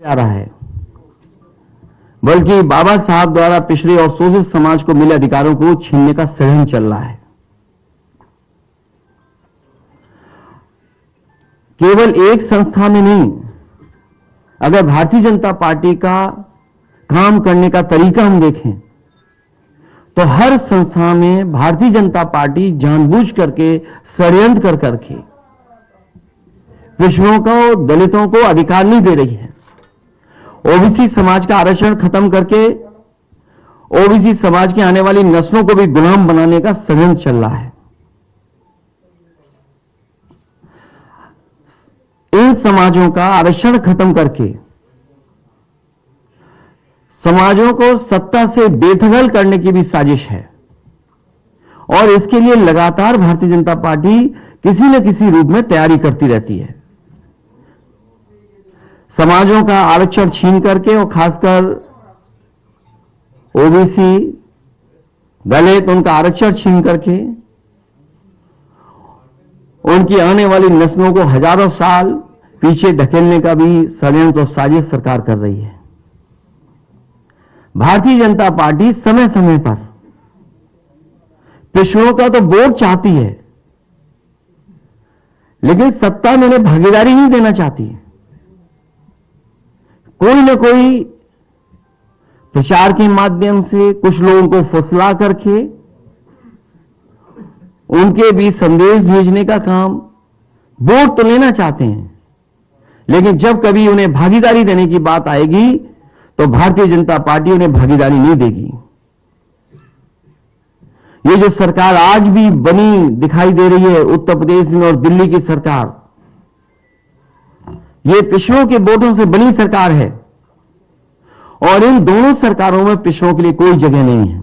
जा रहा है, बल्कि बाबा साहब द्वारा पिछड़े और शोषित समाज को मिले अधिकारों को छीनने का षड्यंत्र चल रहा है। केवल एक संस्था में नहीं, अगर भारतीय जनता पार्टी का काम करने का तरीका हम देखें तो हर संस्था में भारतीय जनता पार्टी जानबूझ करके षड्यंत्र कर करके पिछड़ों को, दलितों को अधिकार नहीं दे रही है। ओबीसी समाज का आरक्षण खत्म करके ओबीसी समाज की आने वाली नस्लों को भी गुलाम बनाने का षड्यंत्र चल रहा है। इन समाजों का आरक्षण खत्म करके समाजों को सत्ता से बेदखल करने की भी साजिश है और इसके लिए लगातार भारतीय जनता पार्टी किसी न किसी रूप में तैयारी करती रहती है। समाजों का आरक्षण छीन करके और खासकर ओबीसी, दलित, उनका आरक्षण छीन करके उनकी आने वाली नस्लों को हजारों साल पीछे धकेलने का भी षड्यंत्र और साजिश सरकार कर रही है। भारतीय जनता पार्टी समय समय पर पिछड़ों का तो वोट चाहती है, लेकिन सत्ता में उन्हें भागीदारी नहीं देना चाहती है। कोई न कोई प्रचार के माध्यम से कुछ लोगों को फुसला करके उनके बीच संदेश भेजने का काम, वोट तो लेना चाहते हैं, लेकिन जब कभी उन्हें भागीदारी देने की बात आएगी तो भारतीय जनता पार्टी उन्हें भागीदारी नहीं देगी। ये जो सरकार आज भी बनी दिखाई दे रही है उत्तर प्रदेश में और दिल्ली की सरकार, ये पिछड़ों के वोटों से बनी सरकार है और इन दोनों सरकारों में पिछड़ों के लिए कोई जगह नहीं है।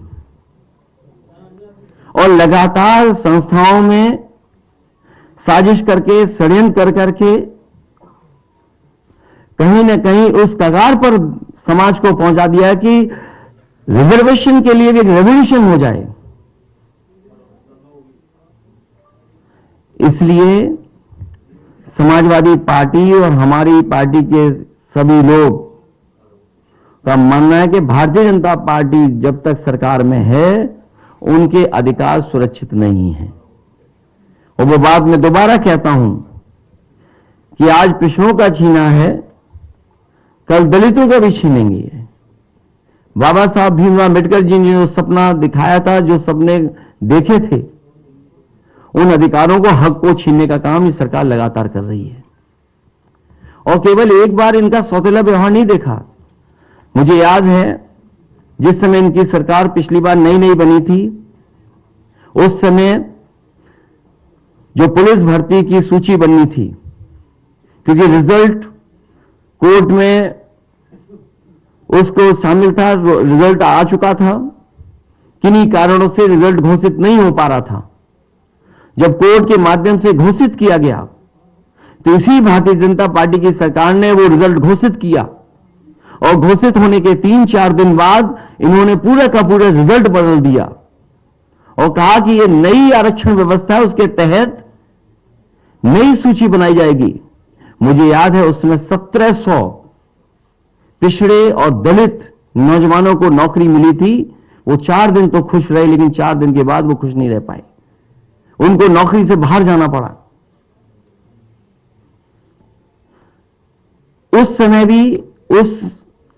और लगातार संस्थाओं में साजिश करके, षड्यंत्र कर करके कहीं न कहीं उस कगार पर समाज को पहुंचा दिया है कि रिजर्वेशन के लिए भी एक रेवोल्यूशन हो जाए। इसलिए समाजवादी पार्टी और हमारी पार्टी के सभी लोग का मानना है कि भारतीय जनता पार्टी जब तक सरकार में है उनके अधिकार सुरक्षित नहीं है। और वो बात मैं दोबारा कहता हूं कि आज पिछड़ों का छीना है, कल दलितों का भी छीनेंगे। बाबा साहब भीमराव अम्बेडकर जी ने जो सपना दिखाया था, जो सपने देखे थे, उन अधिकारों को, हक को छीनने का काम ये सरकार लगातार कर रही है। और केवल एक बार इनका सौतेला व्यवहार नहीं देखा। मुझे याद है जिस समय इनकी सरकार पिछली बार नई नई बनी थी, उस समय जो पुलिस भर्ती की सूची बननी थी, क्योंकि रिजल्ट कोर्ट में उसको शामिल था, रिजल्ट आ चुका था, किन्हीं कारणों से रिजल्ट घोषित नहीं हो पा रहा था। जब कोर्ट के माध्यम से घोषित किया गया तो इसी भारतीय जनता पार्टी की सरकार ने वो रिजल्ट घोषित किया और घोषित होने के 3-4 दिन बाद इन्होंने पूरा का पूरा रिजल्ट बदल दिया और कहा कि ये नई आरक्षण व्यवस्था है, उसके तहत नई सूची बनाई जाएगी। मुझे याद है उस समय 1700 पिछड़े और दलित नौजवानों को नौकरी मिली थी। वो 4 दिन तो खुश रहे, लेकिन 4 दिन के बाद वो खुश नहीं रह पाए, उनको नौकरी से बाहर जाना पड़ा। उस समय भी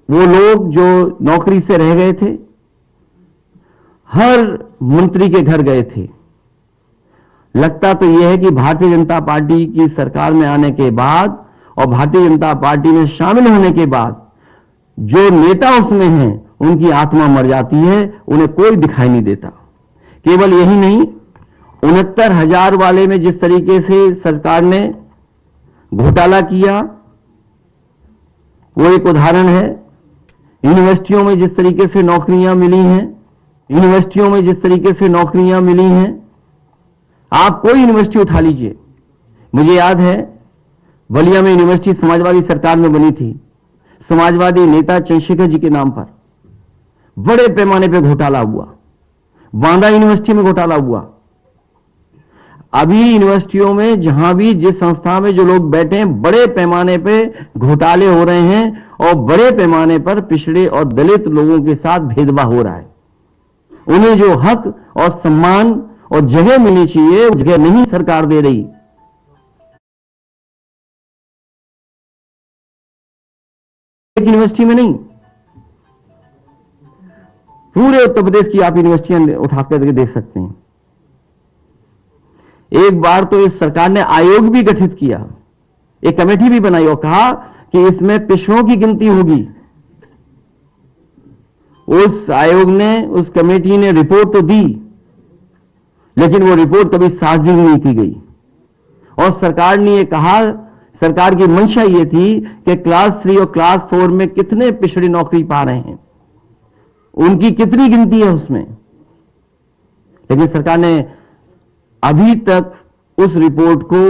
वो लोग जो नौकरी से रह गए थे, हर मंत्री के घर गए थे। लगता तो यह है कि भारतीय जनता पार्टी की सरकार में आने के बाद और भारतीय जनता पार्टी में शामिल होने के बाद जो नेता उसमें हैं उनकी आत्मा मर जाती है, उन्हें कोई दिखाई नहीं देता। केवल यही नहीं, 69,000 वाले में जिस तरीके से सरकार ने घोटाला किया वो एक उदाहरण है। यूनिवर्सिटियों में जिस तरीके से नौकरियां मिली हैं, यूनिवर्सिटियों में जिस तरीके से नौकरियां मिली हैं, आप कोई यूनिवर्सिटी उठा लीजिए। मुझे याद है बलिया में यूनिवर्सिटी समाजवादी सरकार में बनी थी, समाजवादी नेता चंद्रशेखर जी के नाम पर बड़े पैमाने पर घोटाला हुआ। बांदा यूनिवर्सिटी में घोटाला हुआ। अभी यूनिवर्सिटियों में जहां भी जिस संस्था में जो लोग बैठे हैं, बड़े पैमाने पे घोटाले हो रहे हैं और बड़े पैमाने पर पिछड़े और दलित लोगों के साथ भेदभाव हो रहा है। उन्हें जो हक और सम्मान और जगह मिलनी चाहिए, वो जगह नहीं सरकार दे रही। एक यूनिवर्सिटी में नहीं, पूरे उत्तर प्रदेश की आप यूनिवर्सिटियां उठा करके देख सकते हैं। एक बार तो इस सरकार ने आयोग भी गठित किया, एक कमेटी भी बनाई और कहा कि इसमें पिछड़ों की गिनती होगी। उस आयोग ने, उस कमेटी ने रिपोर्ट तो दी, लेकिन वो रिपोर्ट कभी सार्वजनिक नहीं की गई। और सरकार ने ये कहा, सरकार की मंशा ये थी कि क्लास 3 और क्लास 4 में कितने पिछड़े नौकरी पा रहे हैं, उनकी कितनी गिनती है उसमें। लेकिन सरकार ने अभी तक उस रिपोर्ट को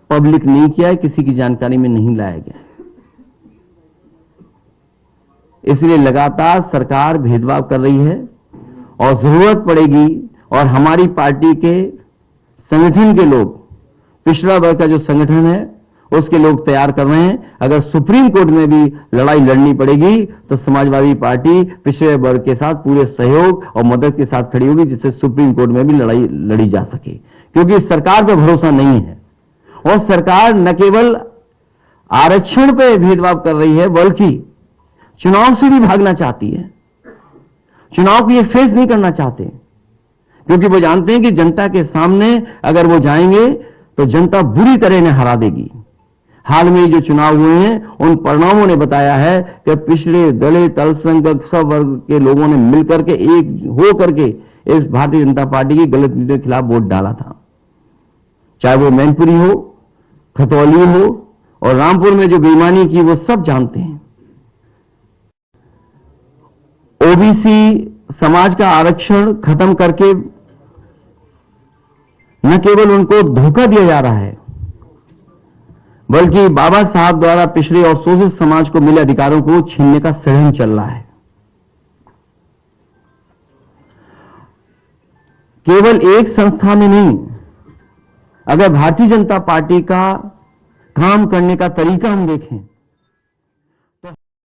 पब्लिक नहीं किया है, किसी की जानकारी में नहीं लाया गया। इसलिए लगातार सरकार भेदभाव कर रही है और जरूरत पड़ेगी और हमारी पार्टी के संगठन के लोग, पिछड़ा वर्ग का जो संगठन है उसके लोग तैयार कर रहे हैं। अगर सुप्रीम कोर्ट में भी लड़ाई लड़नी पड़ेगी तो समाजवादी पार्टी पिछड़े वर्ग के साथ पूरे सहयोग और मदद के साथ खड़ी होगी, जिससे सुप्रीम कोर्ट में भी लड़ाई लड़ी जा सके। क्योंकि सरकार पर भरोसा नहीं है और सरकार न केवल आरक्षण पर भेदभाव कर रही है, बल्कि चुनाव से भी भागना चाहती है। चुनाव को ये फेस नहीं करना चाहते, क्योंकि वो जानते हैं कि जनता के सामने अगर वो जाएंगे तो जनता बुरी तरह इन्हें हरा देगी। हाल में जो चुनाव हुए हैं, उन परिणामों ने बताया है कि पिछड़े, दलित, अल्पसंख्यक सब वर्ग के लोगों ने मिलकर के एक हो करके इस भारतीय जनता पार्टी की गलत नीतियों के खिलाफ वोट डाला था। चाहे वो मैनपुरी हो, खतौली हो और रामपुर में जो बेईमानी की, वो सब जानते हैं। ओबीसी समाज का आरक्षण खत्म करके न केवल उनको धोखा दिया जा रहा है, बल्कि बाबा साहब द्वारा पिछड़े और शोषित समाज को मिले अधिकारों को छीनने का षड्यंत्र चल रहा है। केवल एक संस्था में नहीं, अगर भारतीय जनता पार्टी का काम करने का तरीका हम देखें